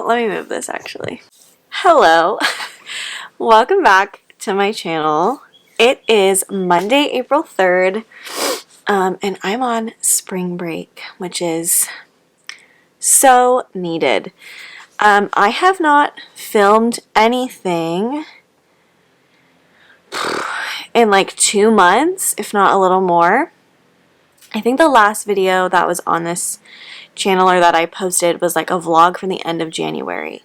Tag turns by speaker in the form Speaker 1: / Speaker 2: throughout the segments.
Speaker 1: let me move this actually. Hello. Welcome back to my channel. It is Monday, April 3rd, and I'm on spring break, which is so needed. I have not filmed anything in like 2 months, if not a little more. I think the last video that was on this channel or that I posted was like a vlog from the end of January,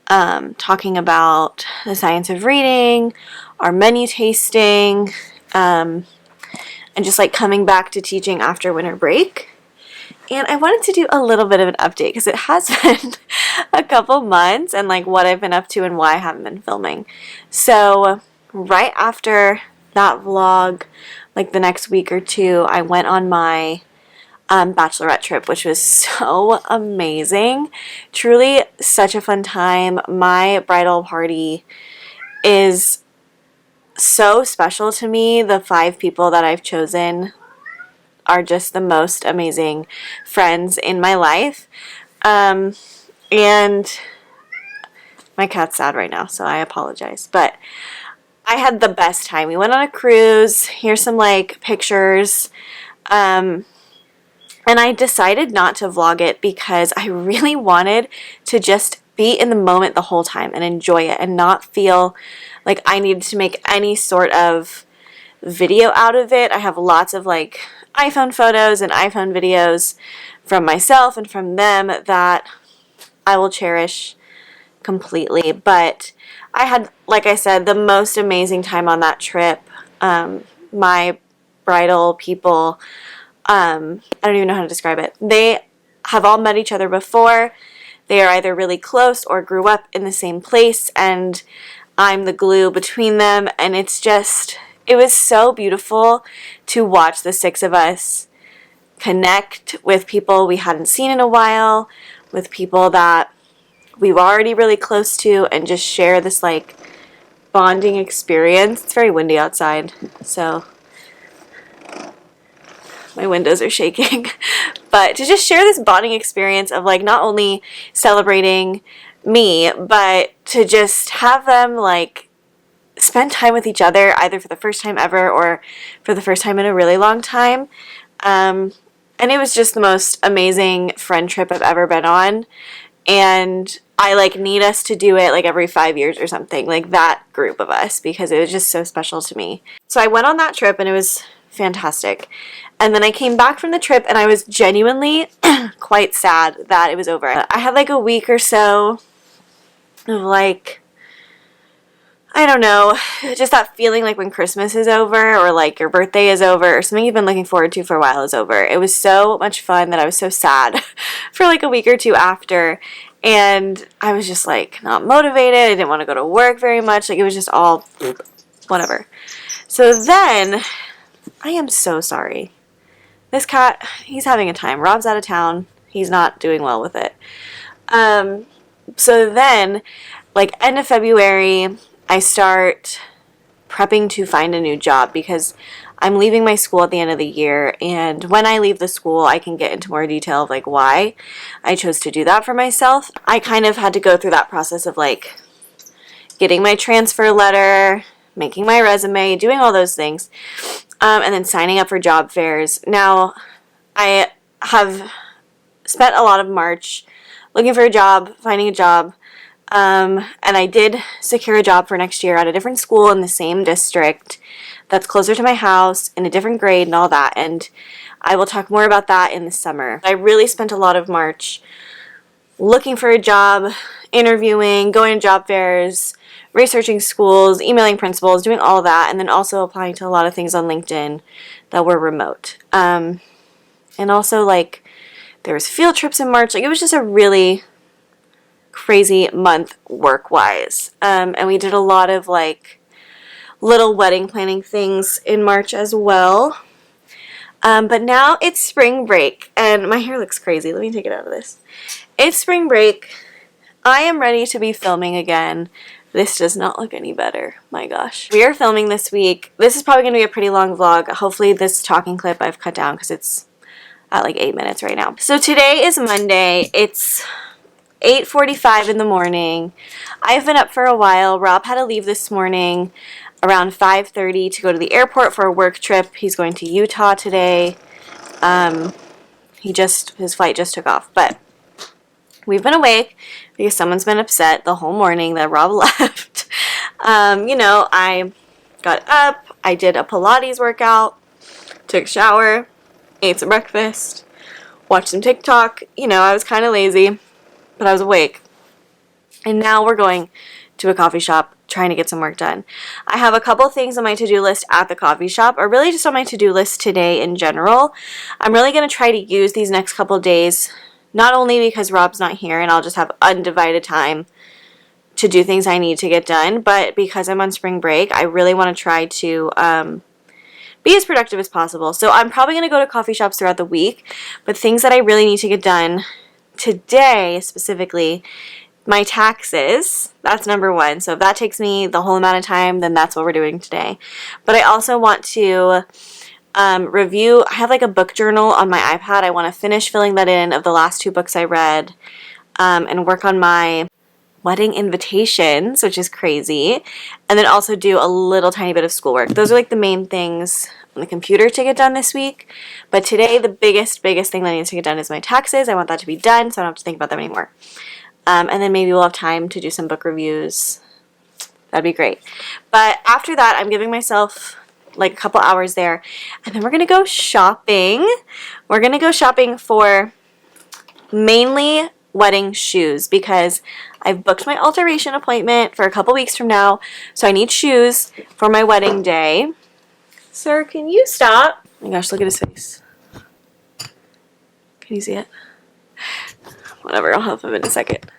Speaker 1: talking about the science of reading, our menu tasting, and just like coming back to teaching after winter break. And I wanted to do a little bit of an update because it has been a couple months and like what I've been up to and why I haven't been filming. So right after that vlog, like the next week or two, I went on my bachelorette trip, which was so amazing. Truly such a fun time. My bridal party is so special to me. The 5 people that I've chosen are just the most amazing friends in my life. And my cat's sad right now, so I apologize. But I had the best time. We went on a cruise. Here's some like pictures. And I decided not to vlog it because I really wanted to just be in the moment the whole time and enjoy it and not feel like I needed to make any sort of video out of it. I have lots of like iPhone photos and iPhone videos from myself and from them that I will cherish completely. But I had, like I said, the most amazing time on that trip. My bridal people, I don't even know how to describe it. They have all met each other before. They are either really close or grew up in the same place, and I'm the glue between them. And it's just, it was so beautiful to watch the 6 of us connect with people we hadn't seen in a while, with people that we were already really close to, and just share this like bonding experience. It's very windy outside, so my windows are shaking. But to just share this bonding experience of like not only celebrating me, but to just have them like spend time with each other either for the first time ever or for the first time in a really long time. And it was just the most amazing friend trip I've ever been on. And I like need us to do it like every 5 years or something, like that group of us, because it was just so special to me. So I went on that trip and it was fantastic. And then I came back from the trip and I was genuinely quite sad that it was over. I had like a week or so of like, I don't know, just that feeling like when Christmas is over or like your birthday is over or something you've been looking forward to for a while is over. It was so much fun that I was so sad for like a week or two after. And I was just like not motivated. I didn't want to go to work very much. Like it was just all whatever. So then I am so sorry. This cat, he's having a time. Rob's out of town. He's not doing well with it. So then, like end of February, I start prepping to find a new job because I'm leaving my school at the end of the year. And when I leave the school, I can get into more detail of like why I chose to do that for myself. I kind of had to go through that process of like getting my transfer letter, making my resume, doing all those things. And then signing up for job fairs. Now, I have spent a lot of March looking for a job, finding a job, and I did secure a job for next year at a different school in the same district that's closer to my house, in a different grade and all that, and I will talk more about that in the summer. I really spent a lot of March looking for a job, interviewing, going to job fairs, researching schools, emailing principals, doing all of that, and then also applying to a lot of things on LinkedIn that were remote. And also, like, there was field trips in March. Like, it was just a really crazy month work-wise. And we did a lot of, like, little wedding planning things in March as well. But now it's spring break, and my hair looks crazy. Let me take it out of this. It's spring break. I am ready to be filming again. This does not look any better. My gosh. We are filming this week. This is probably going to be a pretty long vlog. Hopefully this talking clip I've cut down because it's at like 8 minutes right now. So today is Monday. It's 8:45 in the morning. I've been up for a while. Rob had to leave this morning around 5:30 to go to the airport for a work trip. He's going to Utah today. His flight just took off, but we've been awake because someone's been upset the whole morning that Rob left. I got up, I did a Pilates workout, took a shower, ate some breakfast, watched some TikTok. I was kind of lazy, but I was awake. And now we're going to a coffee shop trying to get some work done. I have a couple things on my to-do list at the coffee shop, or really just on my to-do list today in general. I'm really going to try to use these next couple days, not only because Rob's not here and I'll just have undivided time to do things I need to get done, but because I'm on spring break, I really want to try to be as productive as possible. So I'm probably going to go to coffee shops throughout the week, but things that I really need to get done today specifically, my taxes, that's number one. So if that takes me the whole amount of time, then that's what we're doing today. But I also want to review, I have like a book journal on my iPad. I want to finish filling that in of the last 2 books I read, and work on my wedding invitations, which is crazy, and then also do a little tiny bit of schoolwork. Those are like the main things on the computer to get done this week. But today, the biggest thing that needs to get done is my taxes. I want that to be done so I don't have to think about them anymore. And then maybe we'll have time to do some book reviews. That'd be great. But after that, I'm giving myself like a couple hours there, and then we're going to go shopping. We're going to go shopping for mainly wedding shoes because I've booked my alteration appointment for a couple weeks from now, so I need shoes for my wedding day. Sir, can you stop? Oh my gosh, look at his face. Can you see it? Whatever, I'll help him in a second.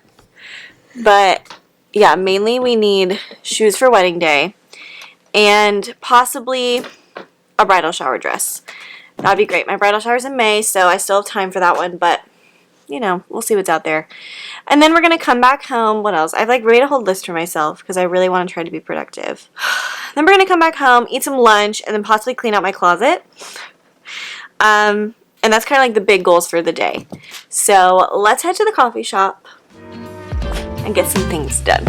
Speaker 1: But yeah, mainly we need shoes for wedding day and possibly a bridal shower dress. That'd be great. My bridal shower's in May, so I still have time for that one, but we'll see what's out there. And then we're going to come back home. What else? I've made a whole list for myself because I really want to try to be productive. Then we're going to come back home, eat some lunch, and then possibly clean out my closet. And that's kind of like the big goals for the day. So let's head to the coffee shop and get some things done.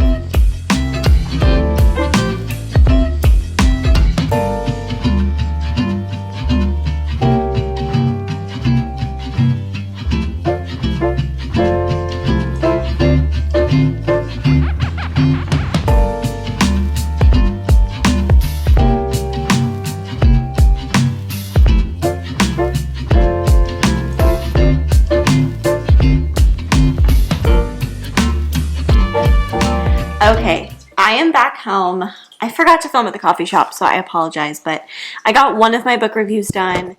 Speaker 1: Okay, I am back home. I forgot to film at the coffee shop, so I apologize, but I got one of my book reviews done.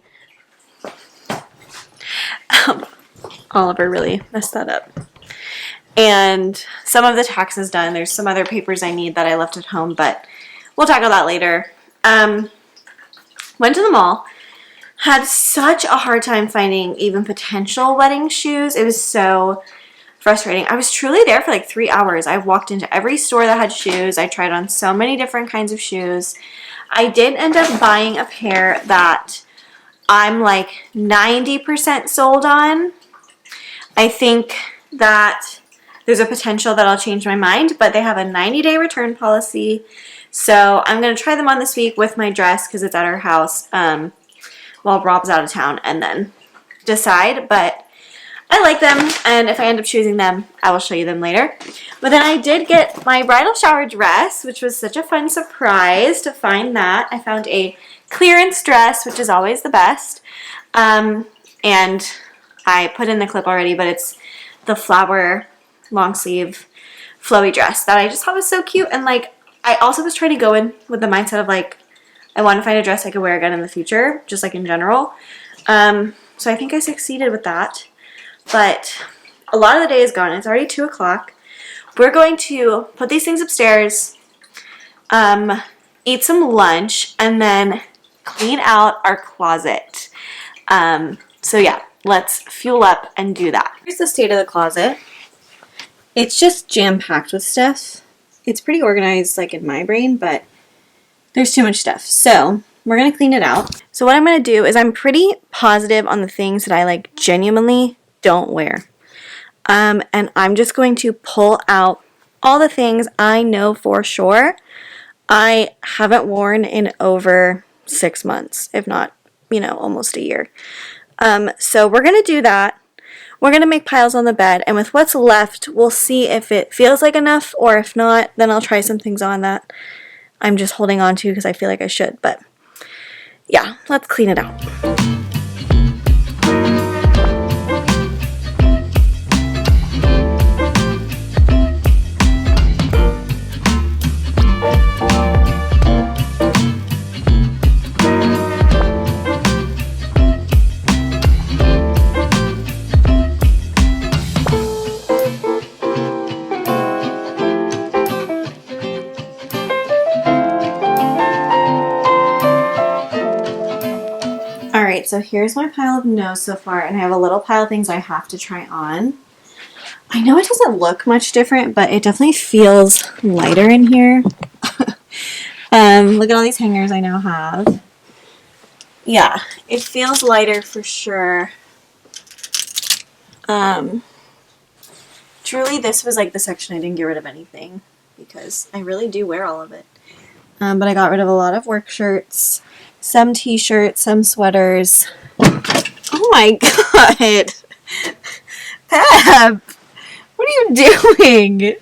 Speaker 1: Oliver really messed that up. And some of the taxes done. There's some other papers I need that I left at home, but we'll tackle that later. Went to the mall. Had such a hard time finding even potential wedding shoes. It was so frustrating. I was truly there for like 3 hours. I walked into every store that had shoes. I tried on so many different kinds of shoes. I did end up buying a pair that I'm like 90% sold on. I think that there's a potential that I'll change my mind, but they have a 90-day return policy. So I'm going to try them on this week with my dress because it's at our house while Rob's out of town, and then decide. But I like them, and if I end up choosing them, I will show you them later. But then I did get my bridal shower dress, which was such a fun surprise to find that. I found a clearance dress, which is always the best. And I put in the clip already, but it's the flower long sleeve flowy dress that I just thought was so cute. And I also was trying to go in with the mindset of I want to find a dress I could wear again in the future, just in general. So I think I succeeded with that. But a lot of the day is gone. It's already 2 o'clock. We're going to put these things upstairs, eat some lunch, and then clean out our closet. So yeah, let's fuel up and do that. Here's the state of the closet. It's just jam-packed with stuff. It's pretty organized in my brain, but there's too much stuff. So we're going to clean it out. So what I'm going to do is I'm pretty positive on the things that I genuinely don't wear. And I'm just going to pull out all the things I know for sure I haven't worn in over 6 months, if not, almost a year. So we're going to do that. We're going to make piles on the bed, and with what's left, we'll see if it feels like enough, or if not, then I'll try some things on that I'm just holding on to because I feel like I should. But yeah, let's clean it out. Alright, so here's my pile of no's so far, and I have a little pile of things I have to try on. I know it doesn't look much different, but it definitely feels lighter in here. Look at all these hangers I now have. Yeah, it feels lighter for sure. Truly, this was like the section I didn't get rid of anything, because I really do wear all of it. But I got rid of a lot of work shirts, some t-shirts, some sweaters. Oh my god! Pep! What are you doing?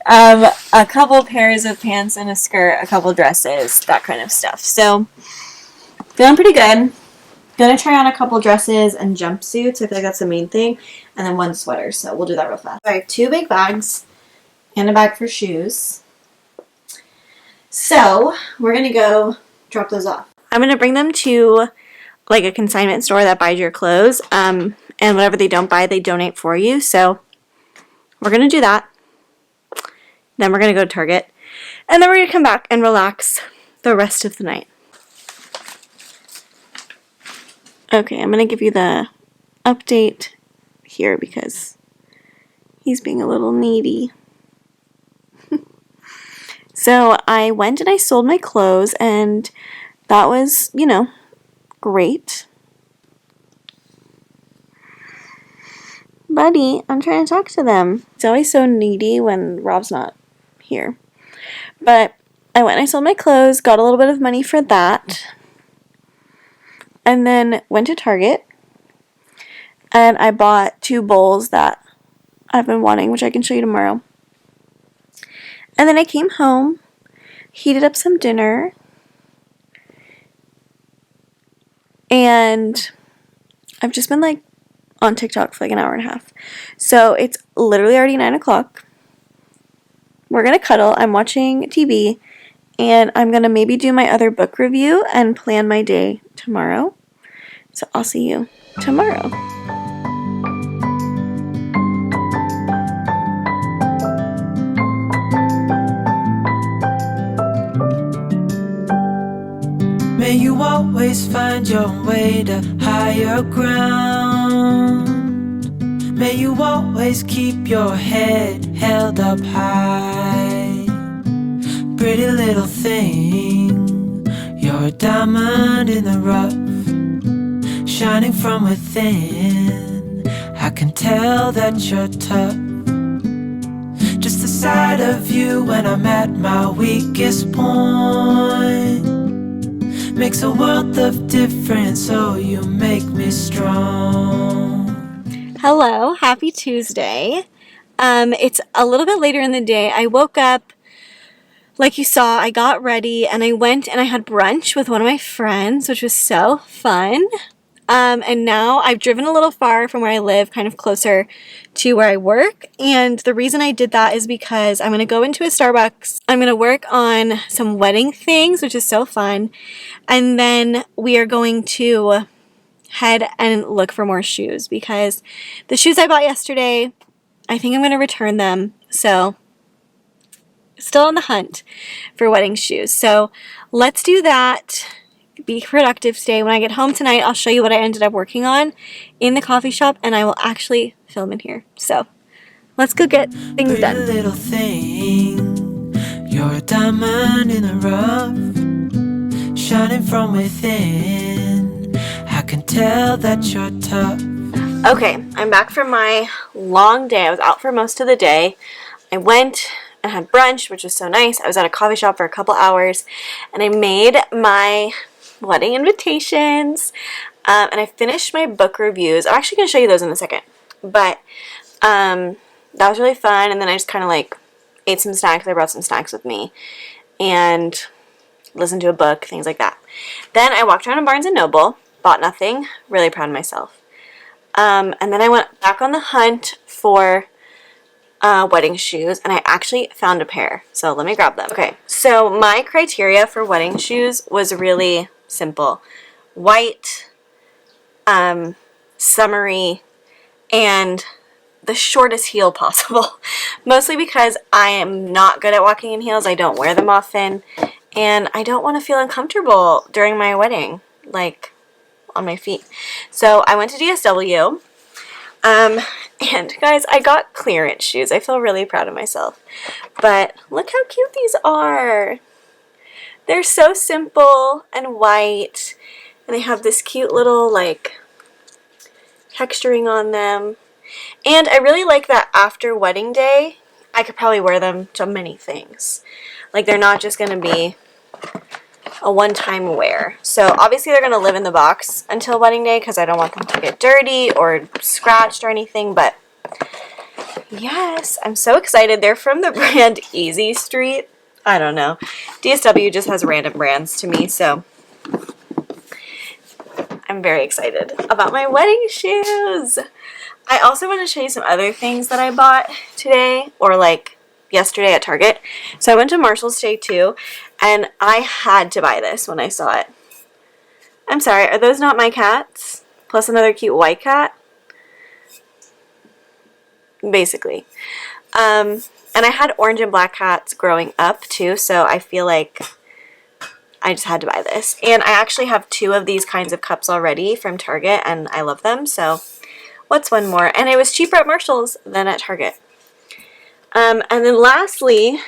Speaker 1: A couple pairs of pants and a skirt, a couple dresses, that kind of stuff. So, feeling pretty good. Gonna try on a couple dresses and jumpsuits. I feel like that's the main thing. And then one sweater, so we'll do that real fast. I have 2 big bags and a bag for shoes. So, we're gonna go drop those off. I'm gonna bring them to like a consignment store that buys your clothes, and whatever they don't buy, they donate for you. So we're gonna do that. Then we're gonna go to Target, and then we're gonna come back and relax the rest of the night. Okay, I'm gonna give you the update here because he's being a little needy. So I went and I sold my clothes, and that was, great. Buddy, I'm trying to talk to them. It's always so needy when Rob's not here. But I went and I sold my clothes, got a little bit of money for that, and then went to Target, and I bought 2 bowls that I've been wanting, which I can show you tomorrow. And then I came home, heated up some dinner, and I've just been like on TikTok for like an hour and a half. So it's literally already 9 o'clock. We're going to cuddle. I'm watching TV, and I'm going to maybe do my other book review and plan my day tomorrow. So I'll see you tomorrow.
Speaker 2: May you always find your way to higher ground. May you always keep your head held up high. Pretty little thing, you're a diamond in the rough, shining from within. I can tell that you're tough. Just the sight of you when I'm at my weakest point makes a world of difference, so you make me strong.
Speaker 1: Hello, happy Tuesday. It's a little bit later in the day. I woke up, like you saw, I got ready, and I went and I had brunch with one of my friends, which was so fun. And now I've driven a little far from where I live, kind of closer to where I work. And the reason I did that is because I'm going to go into a Starbucks. I'm going to work on some wedding things, which is so fun. And then we are going to head and look for more shoes because the shoes I bought yesterday, I think I'm going to return them. So still on the hunt for wedding shoes. So let's do that. Be productive today. When I get home tonight, I'll show you what I ended up working on in the coffee shop, and I will actually film in here. So let's go get things done.
Speaker 2: Little thing, you're a diamond in the rough, shining from within. I can tell that you're tough.
Speaker 1: Okay, I'm back from my long day. I was out for most of the day. I went and had brunch, which was so nice. I was at a coffee shop for a couple hours, and I made my wedding invitations, and I finished my book reviews. I'm actually going to show you those in a second, but that was really fun. And then I just kind of like ate some snacks. I brought some snacks with me and listened to a book, things like that. Then I walked around in Barnes & Noble, bought nothing, really proud of myself. And then I went back on the hunt for wedding shoes, and I actually found a pair. So let me grab them. Okay, so my criteria for wedding shoes was really simple. White, summery, and the shortest heel possible. Mostly because I am not good at walking in heels. I don't wear them often, and I don't want to feel uncomfortable during my wedding, like on my feet. So I went to DSW. And guys, I got clearance shoes. I feel really proud of myself. But look how cute these are. They're so simple and white, and they have this cute little like texturing on them. And I really like that after wedding day, I could probably wear them to many things. Like, they're not just going to be a one-time wear. So obviously they're going to live in the box until wedding day because I don't want them to get dirty or scratched or anything. But yes, I'm so excited. They're from the brand Easy Street. I don't know. DSW just has random brands to me, so I'm very excited about my wedding shoes. I also want to show you some other things that I bought today, or like yesterday at Target. So I went to Marshall's today too, and I had to buy this when I saw it. I'm sorry, are those not my cats? Plus another cute white cat? Basically. And I had orange and black cats growing up too, so I feel like I just had to buy this. And I actually have 2 of these kinds of cups already from Target, and I love them, so what's one more? And it was cheaper at Marshall's than at Target. And then lastly,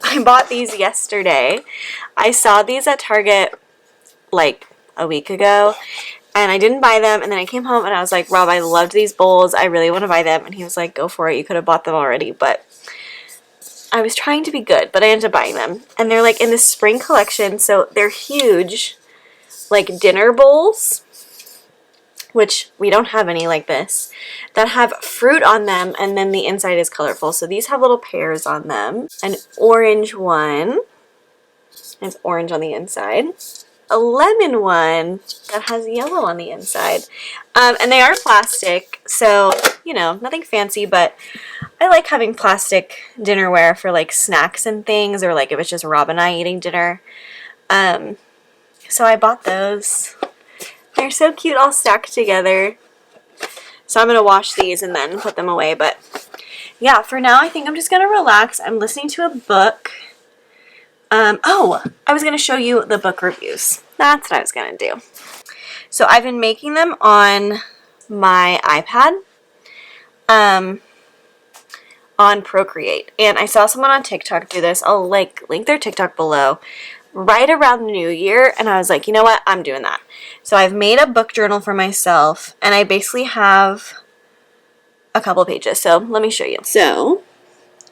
Speaker 1: I bought these yesterday. I saw these at Target like a week ago, and I didn't buy them. And then I came home and I was like, Rob, I loved these bowls. I really want to buy them. And he was like, go for it. You could have bought them already. But I was trying to be good, but I ended up buying them. And they're like in the spring collection, so they're huge, like dinner bowls, which we don't have any like this, that have fruit on them, and then the inside is colorful. So these have little pears on them. An orange one, and it's orange on the inside. A lemon one that has yellow on the inside. And they are plastic, so, you know, nothing fancy, but I like having plastic dinnerware for like snacks and things, or like if it's just Rob and I eating dinner. So I bought those. They're so cute, all stacked together. So I'm going to wash these and then put them away. But yeah, for now, I think I'm just going to relax. I'm listening to a book. Oh, I was going to show you the book reviews. That's what I was going to do. So I've been making them on my iPad, on Procreate. And I saw someone on TikTok do this. I'll link their TikTok below. Right around New Year, and I was like, you know what, I'm doing that. So I've made a book journal for myself, and I basically have a couple pages. So let me show you. So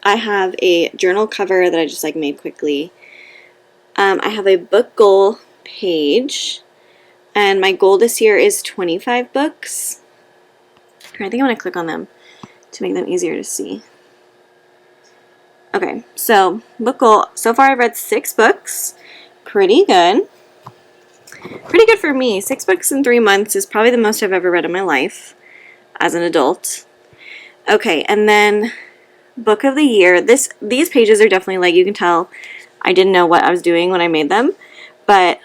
Speaker 1: I have a journal cover that I just like made quickly. I have a book goal page, and my goal this year is 25 books. I think I'm going to click on them to make them easier to see. Okay, so book goal. So far I've read 6 books. Pretty good. Pretty good for me. 6 books in 3 months is probably the most I've ever read in my life as an adult. Okay, and then book of the year. These pages are definitely, like, you can tell I didn't know what I was doing when I made them, but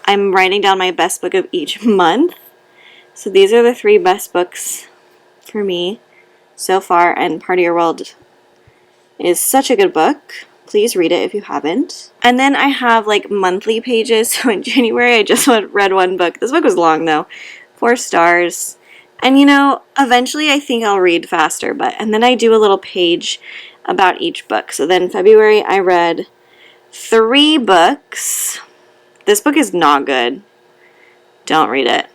Speaker 1: I'm writing down my best book of each month. So these are the 3 best books for me so far, and Part of Your World is such a good book. Please read it if you haven't. And then I have like monthly pages. So in January, I just read 1 book. This book was long though. 4 stars. And you know, eventually I think I'll read faster. And then I do a little page about each book. So then February, I read 3 books. This book is not good. Don't read it.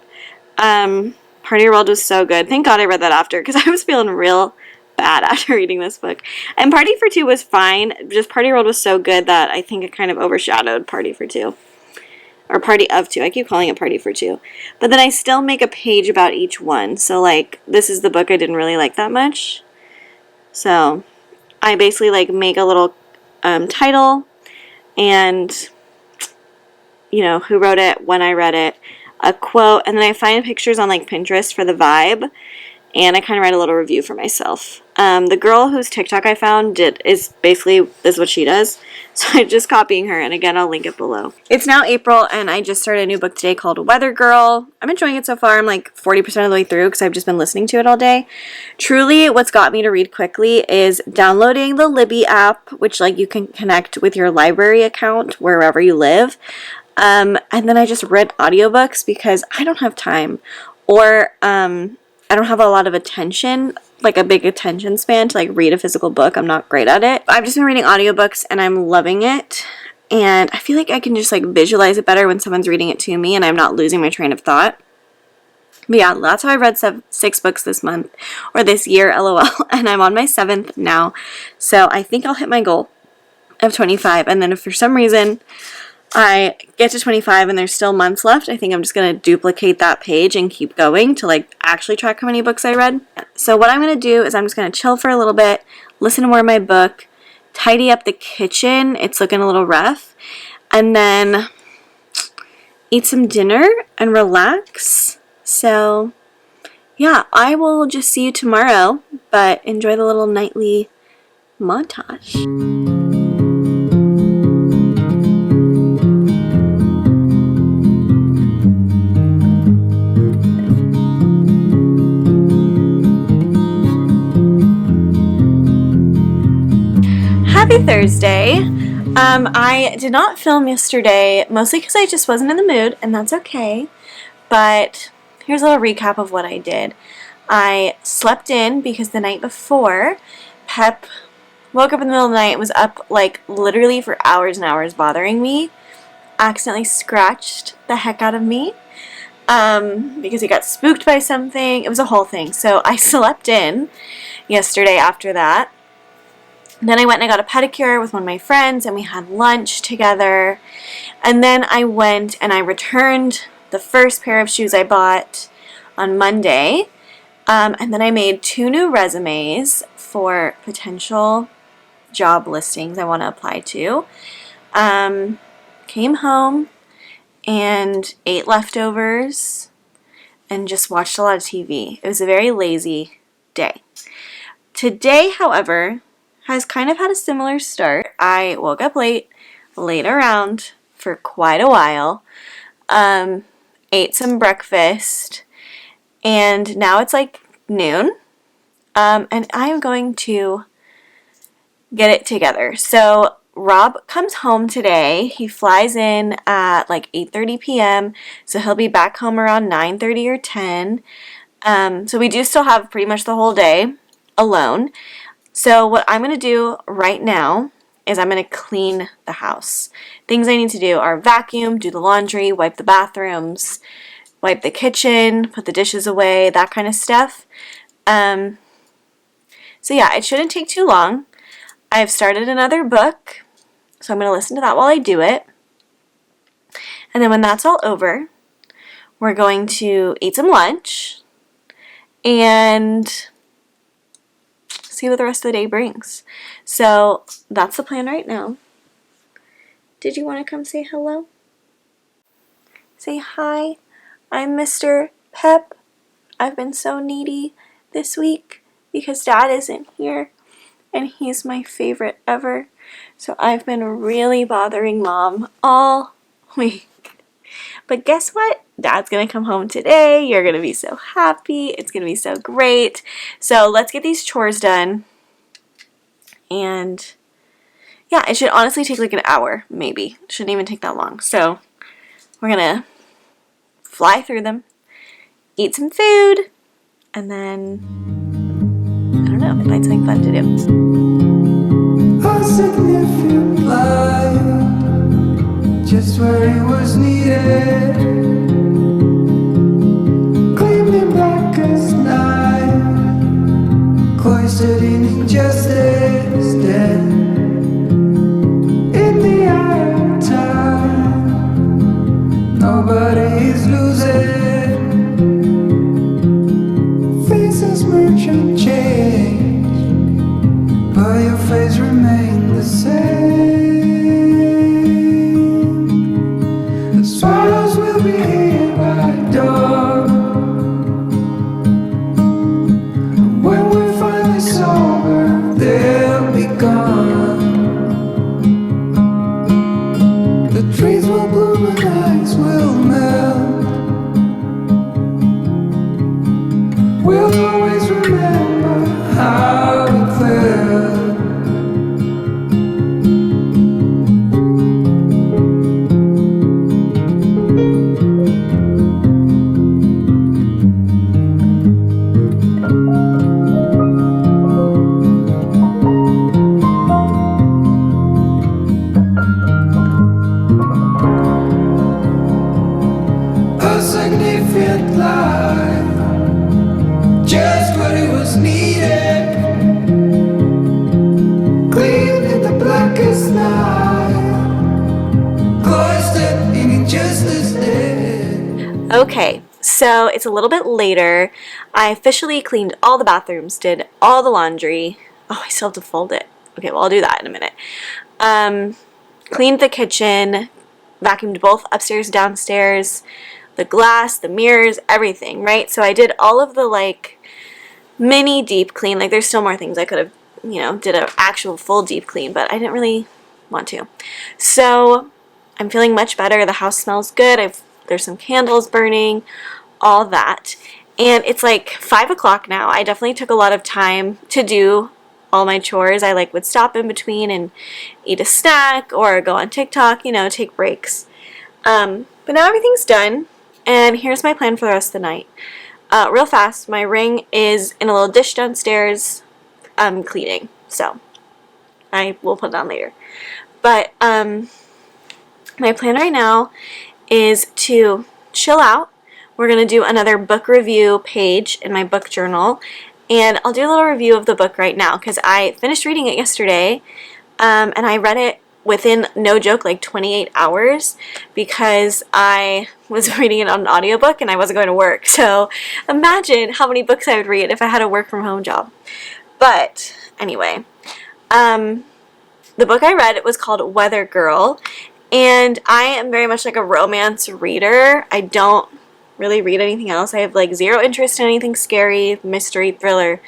Speaker 1: Part of Your World was so good. Thank God I read that after, because I was feeling real bad after reading this book. And Party for Two was fine. Just Party World was so good that I think it kind of overshadowed Party for Two. Or Party of Two. I keep calling it Party for Two. But then I still make a page about each one. So, like, this is the book I didn't really like that much. So, I basically, like, make a little title and, you know, who wrote it, when I read it, a quote, and then I find pictures on, like, Pinterest for the vibe. And I kind of write a little review for myself. The girl whose TikTok I found is what she does. So I'm just copying her, and again, I'll link it below. It's now April, and I just started a new book today called Weather Girl. I'm enjoying it so far. I'm like 40% of the way through because I've just been listening to it all day. Truly, what's got me to read quickly is downloading the Libby app, which like you can connect with your library account wherever you live. And then I just read audiobooks because I don't have time, or I don't have a lot of attention, like a big attention span to like read a physical book. I'm not great at it. I've just been reading audiobooks and I'm loving it. And I feel like I can just like visualize it better when someone's reading it to me and I'm not losing my train of thought. But yeah, that's how I read 6 books this month, or this year, lol. And I'm on my 7th now. So I think I'll hit my goal of 25. And then if for some reason I get to 25 and there's still months left, I think I'm just going to duplicate that page and keep going to like actually track how many books I read. So what I'm going to do is I'm just going to chill for a little bit, listen to more of my book, tidy up the kitchen, it's looking a little rough, and then eat some dinner and relax. So yeah, I will just see you tomorrow, but enjoy the little nightly montage. Happy Thursday. I did not film yesterday, mostly because I just wasn't in the mood, and that's okay. But here's a little recap of what I did. I slept in because the night before, Pep woke up in the middle of the night and was up like literally for hours and hours bothering me. Accidentally scratched the heck out of me because he got spooked by something. It was a whole thing. So I slept in yesterday after that. Then I went and I got a pedicure with one of my friends and we had lunch together. And then I went and I returned the first pair of shoes I bought on Monday. And then I made 2 new resumes for potential job listings I want to apply to. Came home and ate leftovers and just watched a lot of TV. It was a very lazy day. Today, however, has kind of had a similar start. I woke up late, laid around for quite a while, ate some breakfast, and now it's like noon, and I am going to get it together. So Rob comes home today. He flies in at like 8:30 p.m., so he'll be back home around 9:30 or 10. So we do still have pretty much the whole day alone. So what I'm going to do right now is I'm going to clean the house. Things I need to do are vacuum, do the laundry, wipe the bathrooms, wipe the kitchen, put the dishes away, that kind of stuff. So yeah, it shouldn't take too long. I've started another book, so I'm going to listen to that while I do it. And then when that's all over, we're going to eat some lunch and see what the rest of the day brings. So that's the plan right now. Did you want to come say hello? Say hi. I'm Mr. Pep. I've been so needy this week because Dad isn't here and he's my favorite ever. So I've been really bothering Mom all week. But guess what? Dad's gonna come home today. You're gonna be so happy. It's gonna be so great. So let's get these chores done. And yeah, it should honestly take like an hour, maybe. It shouldn't even take that long. So we're gonna fly through them, eat some food, and then, I don't know, find something fun to do.
Speaker 2: A significant light, just where it was needed, gleaming black as night, cloistered
Speaker 1: Okay, so it's a little bit later. I officially cleaned all the bathrooms, did all the laundry. Oh, I still have to fold it. Okay, well, I'll do that in a minute. Cleaned the kitchen, vacuumed both upstairs, downstairs, the glass, the mirrors, everything, right? So I did all of the like mini deep clean. Like there's still more things I could have, did an actual full deep clean, but I didn't really want to. So I'm feeling much better. The house smells good. There's some candles burning, all that. And it's like 5 o'clock now. I definitely took a lot of time to do all my chores. I like would stop in between and eat a snack or go on TikTok, take breaks. But now everything's done, and here's my plan for the rest of the night. Real fast, my ring is in a little dish downstairs, cleaning, so I will put it on later. But my plan right now is to chill out. We're going to do another book review page in my book journal, and I'll do a little review of the book right now because I finished reading it yesterday, and I read it within, no joke, like 28 hours because I was reading it on an audiobook and I wasn't going to work. So imagine how many books I would read if I had a work from home job. But anyway, the book I read, it was called Weather Girl, and I am very much like a romance reader. I don't really read anything else. I have like zero interest in anything scary, mystery, thriller,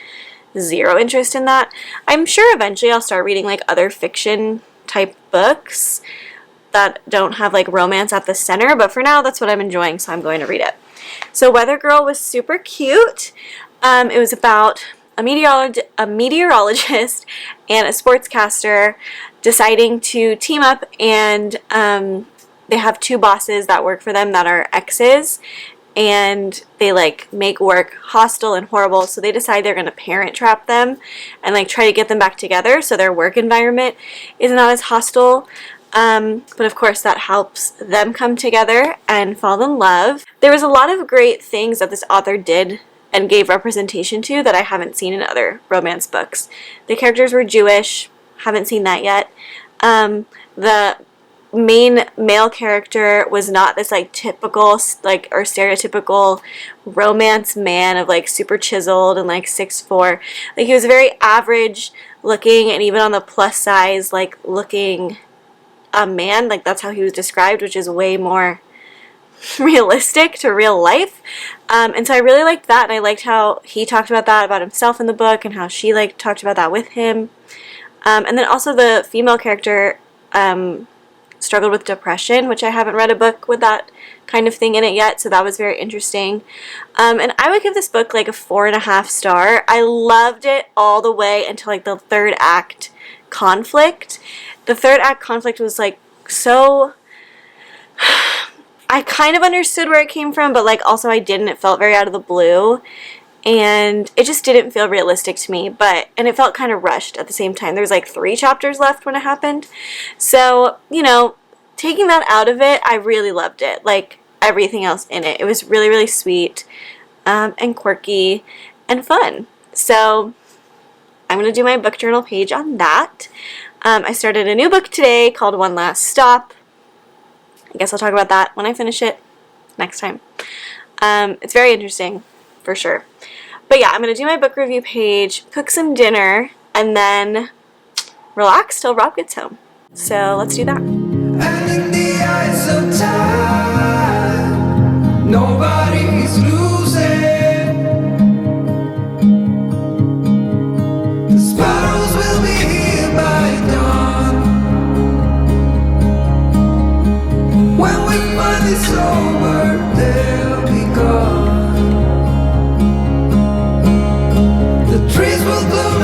Speaker 1: zero interest in that. I'm sure eventually I'll start reading like other fiction type books that don't have like romance at the center, but for now that's what I'm enjoying, so I'm going to read it. So Weather Girl was super cute. It was about a meteorologist and a sportscaster deciding to team up, and they have two bosses that work for them that are exes, and they like make work hostile and horrible, so they decide they're going to parent trap them and like try to get them back together so their work environment is not as hostile. But of course that helps them come together and fall in love. There was a lot of great things that this author did and gave representation to that I haven't seen in other romance books. The characters were Jewish, haven't seen that yet. The main male character was not this like typical like or stereotypical romance man of like super chiseled and like 6'4". Like he was very average looking and even on the plus size like looking man. Like that's how he was described, which is way more realistic to real life. And so I really liked that, and I liked how he talked about that about himself in the book and how she like talked about that with him. And then also the female character struggled with depression, which I haven't read a book with that kind of thing in it yet, so that was very interesting. And I would give this book like a 4.5 star. I loved it all the way until like the third act conflict. The third act conflict was like so... I kind of understood where it came from, but like also I didn't. It felt very out of the blue, and it just didn't feel realistic to me, and it felt kind of rushed at the same time. There's like 3 chapters left when it happened. So, taking that out of it, I really loved it. Like everything else in it. It was really, really sweet, and quirky and fun. So I'm going to do my book journal page on that. I started a new book today called One Last Stop. I guess I'll talk about that when I finish it next time. It's very interesting, for sure. But yeah, I'm going to do my book review page, cook some dinner, and then relax till Rob gets home. So let's do that.
Speaker 2: And in the eyes of time, nobody's losing. The sparrows will be here by dawn. When we find it's over, they'll be gone. The trees will bloom.